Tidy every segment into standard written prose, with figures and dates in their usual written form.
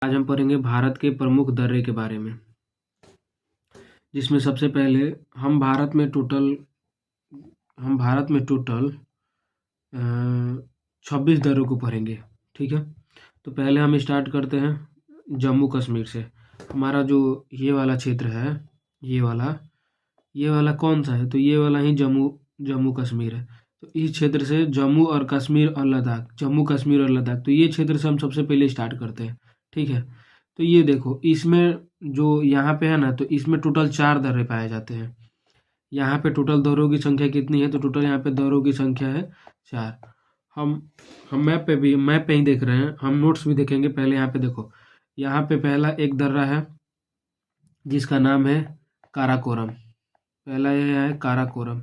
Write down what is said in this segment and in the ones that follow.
आज हम पढ़ेंगे भारत के प्रमुख दर्रे के बारे में, जिसमें सबसे पहले हम भारत में टोटल 26 दर्रों को पढ़ेंगे। ठीक है, तो पहले हम स्टार्ट करते हैं जम्मू कश्मीर से। हमारा जो ये वाला क्षेत्र है, ये वाला कौन सा है? तो ये वाला ही जम्मू कश्मीर है। तो इस क्षेत्र से जम्मू और कश्मीर और लद्दाख, तो ये क्षेत्र से हम सबसे पहले स्टार्ट करते हैं। ठीक है, तो ये देखो, इसमें जो यहाँ पे है ना, तो इसमें टोटल 4 दर्रे पाए जाते हैं। यहाँ पे टोटल दर्रों की संख्या कितनी है? तो टोटल यहाँ पे दर्रों की संख्या है 4। हम मैप पे ही देख रहे हैं, हम नोट्स भी देखेंगे। पहले यहाँ पे देखो, यहाँ पे पहला एक दर्रा है जिसका नाम है काराकोरम। पहला ये है काराकोरम।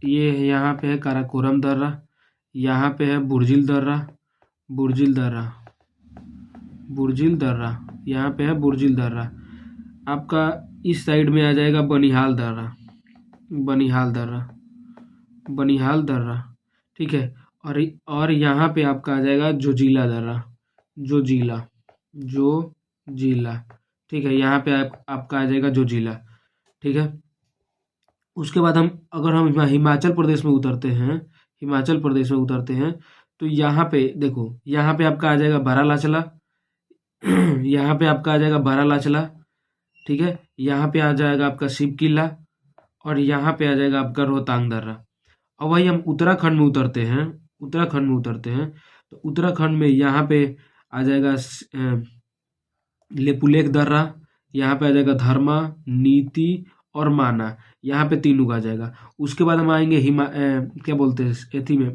ये यहाँ पे है काराकोरम दर्रा। यहाँ पे है बुर्जिल दर्रा। यहाँ पे है बुर्जिल दर्रा। आपका इस साइड में आ जाएगा बनिहाल दर्रा। ठीक है, और यहाँ पे आपका आ जाएगा जोजिला दर्रा। जोजिला। ठीक है, यहाँ पे आपका आ जाएगा जोजिला। ठीक है, उसके बाद अगर हम हिमाचल प्रदेश में उतरते हैं, तो यहाँ पे देखो, यहाँ पे आपका आ जाएगा बारालाचला। ठीक है, यहाँ पे आ जाएगा आपका शिव किला, और यहाँ पे आ जाएगा आपका रोहतांग दर्रा। अब वही हम उत्तराखंड में उतरते हैं, तो उत्तराखंड में यहाँ पे आ जाएगा लेपुलेख दर्रा। यहाँ पे आ जाएगा धर्मा, नीति और माना। यहाँ पे तीनों का आ जाएगा। उसके बाद हम आएंगे क्या बोलते हैं एथी में,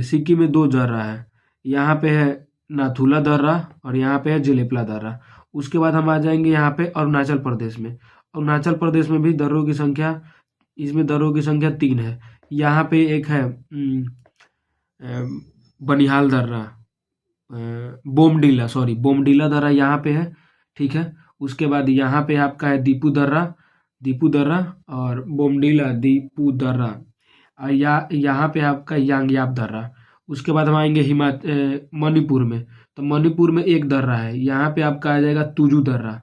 सिक्किम में 2 दर्रा है। यहाँ पे है नाथुला दर्रा और यहाँ पे है जेलेपला दर्रा। उसके बाद हम आ जाएंगे यहाँ पे अरुणाचल प्रदेश में। भी दर्रों की संख्या, इसमें दर्रों की संख्या 3 है। यहाँ पे एक है बनिहाल दर्रा, बोमडीला दर्रा यहाँ पे है। ठीक है, उसके बाद यहाँ पे आपका है दीपू दर्रा और बोमडीला दीपू दर्रा। यहाँ पे आपका यांगयाप दर्रा। उसके बाद हम आएंगे मणिपुर में। तो मणिपुर में एक दर्रा है, यहाँ पे आपका आ जाएगा तुजू दर्रा।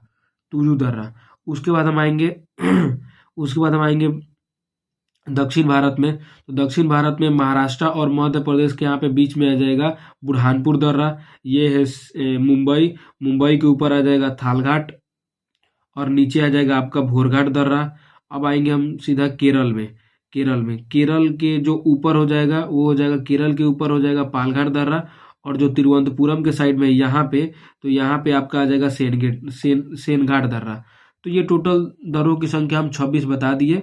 उसके बाद हम आएंगे दक्षिण भारत में। तो दक्षिण भारत में महाराष्ट्र और मध्य प्रदेश के यहाँ पे बीच में आ जाएगा बुरहानपुर दर्रा। ये है मुंबई के ऊपर आ जाएगा थालघाट, और नीचे आ जाएगा आपका भोरघाट दर्रा। अब आएंगे हम सीधा केरल में। केरल के जो ऊपर हो जाएगा वो हो जाएगा, केरल के ऊपर हो जाएगा पालघाट दर्रा। और जो तिरुवनंतपुरम के साइड में यहाँ पे, तो यहाँ पे आपका आ जाएगा सेनघाट दर्रा। तो ये टोटल दर्रों की संख्या हम 26 बता दिए।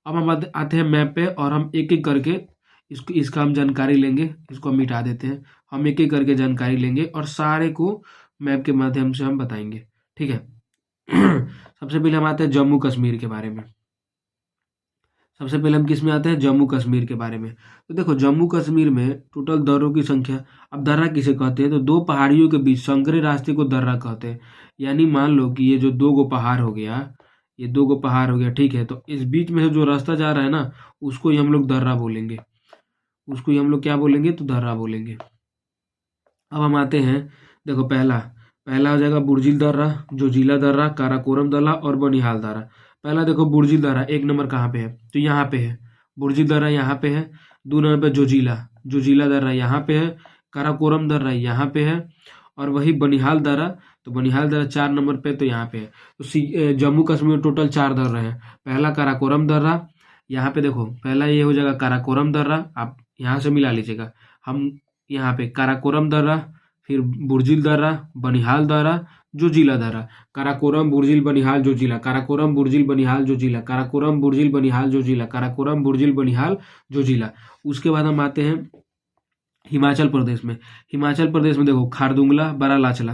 अब हम आते हैं मैप पे, और हम एक एक करके इसका हम जानकारी लेंगे। इसको हम मिटा देते हैं, हम एक एक करके जानकारी लेंगे और सारे को मैप के माध्यम से हम बताएंगे। ठीक है, सबसे पहले हम आते हैं जम्मू कश्मीर के बारे में। जम्मू कश्मीर के बारे में। तो देखो, जम्मू कश्मीर में टोटल दर्रों की संख्या, अब दर्रा किसे कहते हैं? तो 2 पहाड़ियों के बीच संकरे रास्ते को दर्रा कहते हैं। यानी मान लो कि ये जो 2 पहाड़ हो गया, ठीक है, तो इस बीच में से जो रास्ता जा रहा है ना, उसको ही हम लोग दर्रा बोलेंगे। तो दर्रा बोलेंगे। अब हम आते हैं, देखो, पहला हो जाएगा बुर्जिल दर्रा, जोजिला दर्रा, काराकोरम दर्रा और बनिहाल दर्रा। पहला देखो बुर्जिल दर्रा 1 नंबर कहाँ पे है? तो यहाँ पे है बुर्जिल दर्रा, यहाँ पे है। 2 नंबर पे जोजिला दर्रा यहाँ पे है। काराकोरम दर्रा यहाँ पे है। और वही बनिहाल दर्रा, तो बनिहाल दर्रा 4 नंबर पे, तो यहाँ पे है। तो जम्मू कश्मीर में टोटल 4 दर्रे हैं। पहला काराकोरम दर्रा, यहाँ पे देखो, पहला ये हो जाएगा काराकोरम दर्रा, आप यहाँ से मिला लीजिएगा। हम यहाँ पे काराकोरम दर्रा, फिर बुर्जिल दर्रा, बनिहाल दर्रा, जोजिला दर्रा। काराकोरम, बुर्जिल, बनिहाल, जोजिला, काराकोरम, बुर्जिल, बनिहाल, जोजिला, काराकोरम, बुर्जिल, बनिहाल, जोजिला, काराकोरम, बुर्जिल, बनिहाल, जोजिला। उसके बाद हम आते हैं हिमाचल प्रदेश में। देखो, खारदुंगला, बरालाचला।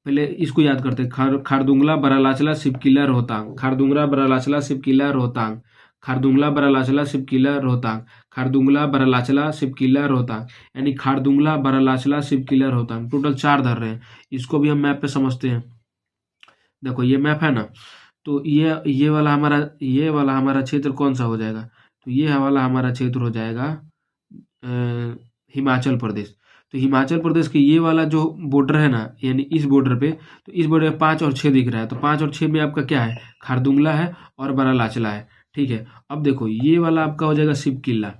पहले इसको याद करते हैं, खारदुंगला, बरालाचला, शिवकिला, रोहतांग। खारदुंगला, बरालाचला, शिवकिला, रोहतांग। खारदुंगला, बरालाचला, शिवकिला, रोहतांग। खारदुंगला, बरालाचला, शिवकिला, रोहतांग। यानी खारदुंगला, बरालाचला, शिवकिला, रोहतांग। टोटल 4 दर्रे हैं। इसको भी हम मैप पे समझते हैं। देखो, ये मैप है ना, तो ये वाला हमारा क्षेत्र कौन सा हो जाएगा? तो ये वाला हमारा क्षेत्र हो जाएगा हिमाचल प्रदेश। तो हिमाचल प्रदेश के ये वाला जो बॉर्डर है ना, यानी इस बॉर्डर पे, तो इस बॉर्डर पे 5 और 6 दिख रहा है। तो 5 और 6 में आपका क्या है, खारदुंगला है और बरालाचला है। ठीक है, अब देखो ये वाला आपका हो जाएगा शिव किला,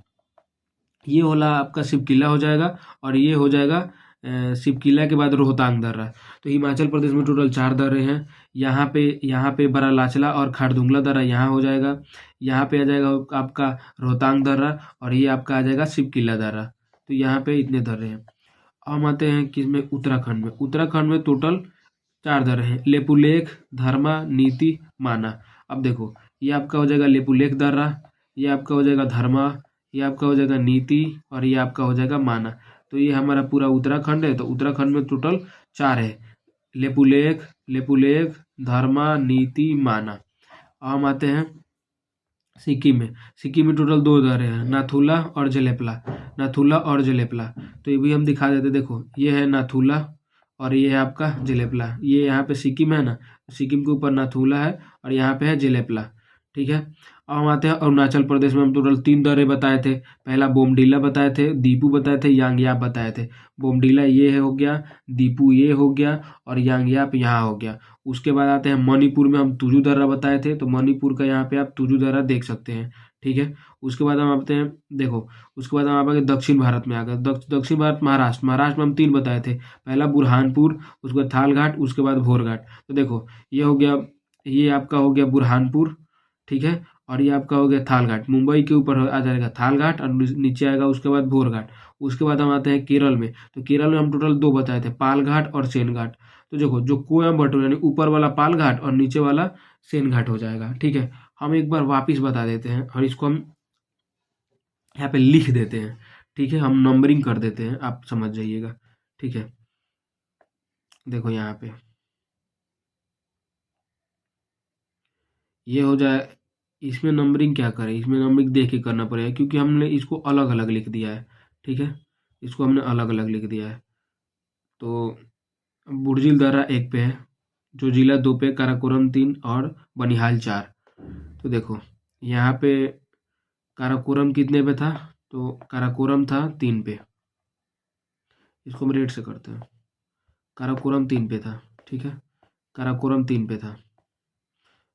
ये वाला आपका शिव किला हो जाएगा, और ये हो जाएगा शिव किला के बाद रोहतांग दर्रा। तो हिमाचल प्रदेश में टोटल 4 दर्रे हैं। यहाँ पे बरालाचला और खारदुंगला दर्रा यहाँ हो जाएगा। यहाँ पे आ जाएगा आपका रोहतांग दर्रा, और ये आपका आ जाएगा शिव किला दर्रा। तो यहाँ पे इतने दर्रे हैं। हम आते हैं किसमें, उत्तराखंड में। उत्तराखंड में टोटल 4 दर्रे हैं, लेपुलेख, धर्मा, नीति, माना। अब देखो ये आपका हो जाएगा लेपुलेख दर्रा, ये आपका हो जाएगा धर्मा, ये आपका हो जाएगा नीति, और ये आपका हो जाएगा माना। तो ये हमारा पूरा उत्तराखंड है। तो उत्तराखंड में टोटल 4 है, लेपुलेख, धर्मा, नीति, माना। अब हम आते हैं सिक्किम में। सिक्किम में टोटल 2 दर्रे हैं, नाथुला और जलेपला। तो ये भी हम दिखा देते, देखो ये है नाथुला और ये है आपका जलेपला। ये यहाँ पे सिक्किम है ना, सिक्किम के ऊपर नाथुला है और यहाँ पे है जलेपला। ठीक है, अब हम आते हैं अरुणाचल प्रदेश में। हम टोटल 3 दर्रे बताए थे। पहला बोमडीला बताए थे, दीपू बताए थे, यांगयाप बताए थे। बोमडीला ये हो गया, दीपू ये हो गया, और यांगयाप यहाँ हो गया। उसके बाद आते हैं मणिपुर में, हम तुजू दर्रा बताए थे। तो मणिपुर का यहाँ पे आप तुजू दर्रा देख सकते हैं। ठीक है, उसके बाद हम आते हैं, देखो उसके बाद हम आ गए दक्षिण भारत में। आ गए दक्षिण भारत, महाराष्ट्र में हम 3 बताए थे। पहला बुरहानपुर, उसके बाद थालघाट, उसके बाद भोरघाट। तो देखो ये हो गया, ये आपका हो गया बुरहानपुर। ठीक है, और ये आपका हो गया थालघाट। मुंबई के ऊपर आ जाएगा थालघाट, और नीचे आएगा उसके बाद भोरघाट। उसके बाद हम आते हैं केरल में। तो केरल में हम टोटल 2 बताए थे, पालघाट और सेनघाट। तो देखो जो कोयम्बटूर यानी ऊपर वाला पालघाट और नीचे वाला सेनघाट हो जाएगा। ठीक है, हम एक बार वापिस बता देते हैं, और इसको हम यहाँ पे लिख देते हैं। ठीक है, हम नंबरिंग कर देते हैं, आप समझ जाइएगा। ठीक है, देखो यहाँ पे ये हो जाए, इसमें नंबरिंग क्या करें, इसमें नंबरिंग देख के करना पड़ेगा, क्योंकि हमने इसको अलग अलग लिख दिया है। ठीक है, इसको हमने अलग अलग लिख दिया है। तो बुर्जिल दर्रा 1 पे है, जोजिला 2 पे, काराकोरम 3 और बनिहाल 4। तो देखो यहाँ पे काराकोरम कितने पे था, तो काराकोरम था 3 पे। इसको हम रेट से करते हैं। काराकोरम 3 पे था। ठीक है, काराकोरम 3 पे था।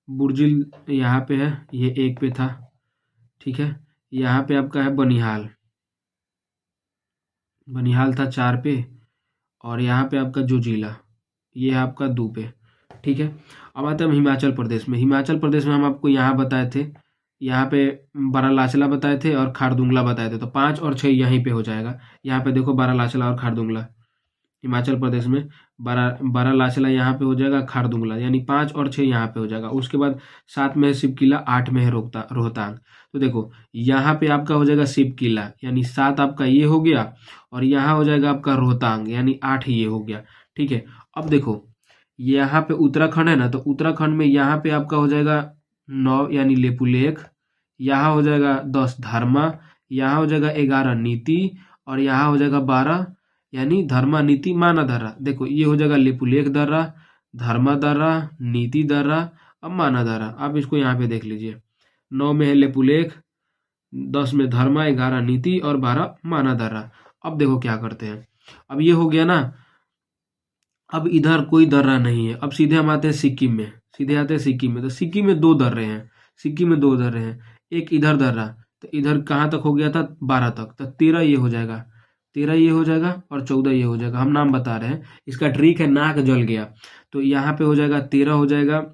बुर्जिल यहाँ पे है, ये 1 पे था। ठीक है, यहाँ पे आपका है बनिहाल, बनिहाल था 4 पे, और यहाँ पे आपका जोजिला, ये है आपका 2 पे। ठीक है, अब आते हैं हम हिमाचल प्रदेश में। हिमाचल प्रदेश में हम आपको यहाँ बताए थे, यहाँ पे बारालाचला बताए थे और खारदुंगला बताए थे। तो 5 और 6 यहीं पे हो जाएगा। यहाँ पे देखो बारालाचला और खारदुंगला, हिमाचल प्रदेश में बारालाचला यहाँ पे हो जाएगा, खारदुंगला, यानी 5 और 6 यहाँ पे हो जाएगा। उसके बाद 7 में है शिव किला, 8 में है रोहतांग। तो देखो यहाँ पे आपका हो जाएगा शिव किला, यानी 7 आपका ये हो गया, और यहाँ हो जाएगा आपका रोहतांग, यानी 8 ये हो गया। ठीक है, अब देखो यहाँ पे उत्तराखंड है ना, तो उत्तराखंड में यहाँ पे आपका हो जाएगा 9 यानी लेपुलेख, यहाँ हो जाएगा 10 धर्मा, यहाँ हो जाएगा 11 नीति, और यहाँ हो जाएगा 12 यानी धर्मा, नीति, माना दर्रा। देखो ये हो जाएगा लेपुलेख दर्रा, धर्मा दर्रा, नीति दर्रा, अब माना दर्रा। आप इसको यहाँ पे देख लीजिए, 9 में है लेपुलेख, 10 में धर्मा, 11 नीति और 12 माना दर्रा। अब देखो क्या करते हैं, अब ये हो गया ना, अब इधर कोई दर्रा नहीं है। अब सीधे हम आते हैं सिक्किम में, सीधे आते हैं सिक्किम में। तो सिक्किम में 2 दर्रे हैं, सिक्किम में 2 दर्रे हैं। एक इधर दर्रा, तो इधर कहाँ तक हो गया था, 12 तक। तो 13 ये हो जाएगा, 13 ये हो जाएगा, और 14 ये हो जाएगा। हम नाम बता रहे हैं, इसका ट्रिक है, नाक जल गया। तो यहाँ पे हो जाएगा 13 हो जाएगा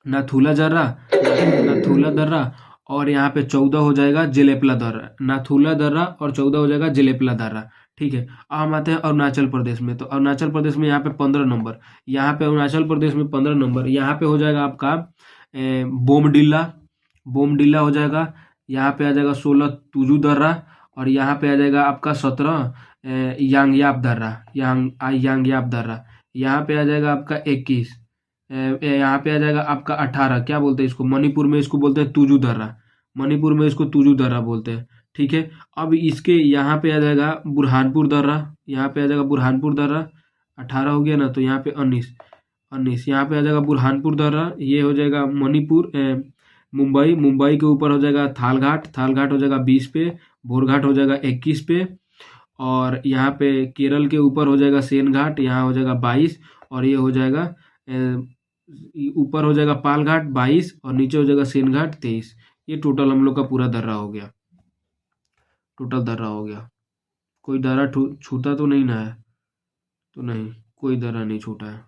नाथुला दर्रा, नाथुला दर्रा, और यहाँ पे 14 हो जाएगा जलेपला दर्रा, नाथुला दर्रा, और 14 हो जाएगा जलेपला दर्रा। ठीक है, अब हम आते हैं अरुणाचल प्रदेश में। तो अरुणाचल प्रदेश में यहाँ पे 15 नंबर, यहाँ पे अरुणाचल प्रदेश में 15 नंबर, यहाँ पे हो जाएगा आपका बोमडिला, बोमडिला हो जाएगा। यहाँ पे आ जाएगा 16 तुजू दर्रा, और यहाँ पे आ जाएगा आपका 17 यांगयाप दर्रा, यांगयाप दर्रा। यहाँ पे आ जाएगा आपका 21, यहाँ पे आ जाएगा आपका 18, क्या बोलते हैं इसको, मणिपुर में इसको बोलते हैं तुजू दर्रा, मणिपुर में इसको तुजू दर्रा बोलते हैं। ठीक है, अब इसके यहाँ पे आ जाएगा बुरहानपुर दर्रा, यहाँ पे आ जाएगा बुरहानपुर दर्रा, 18 हो गया ना, तो यहाँ पे 19 यहाँ पे आ जाएगा बुरहानपुर दर्रा। ये हो जाएगा मणिपुर, मुंबई के ऊपर हो जाएगा थालघाट, थालघाट हो जाएगा 20 पे, भोरघाट हो जाएगा 21 पे, और यहाँ पे केरल के ऊपर हो जाएगा सेन घाट, यहाँ हो जाएगा 22, और ये हो जाएगा ऊपर हो जाएगा पाल घाट 22 और नीचे हो जाएगा सेन घाट 23। ये टोटल हम लोग का पूरा दर्रा हो गया, टोटल दर्रा हो गया। कोई दर्रा छूटा तो नहीं ना है? तो नहीं, कोई दर्रा नहीं छूटा है।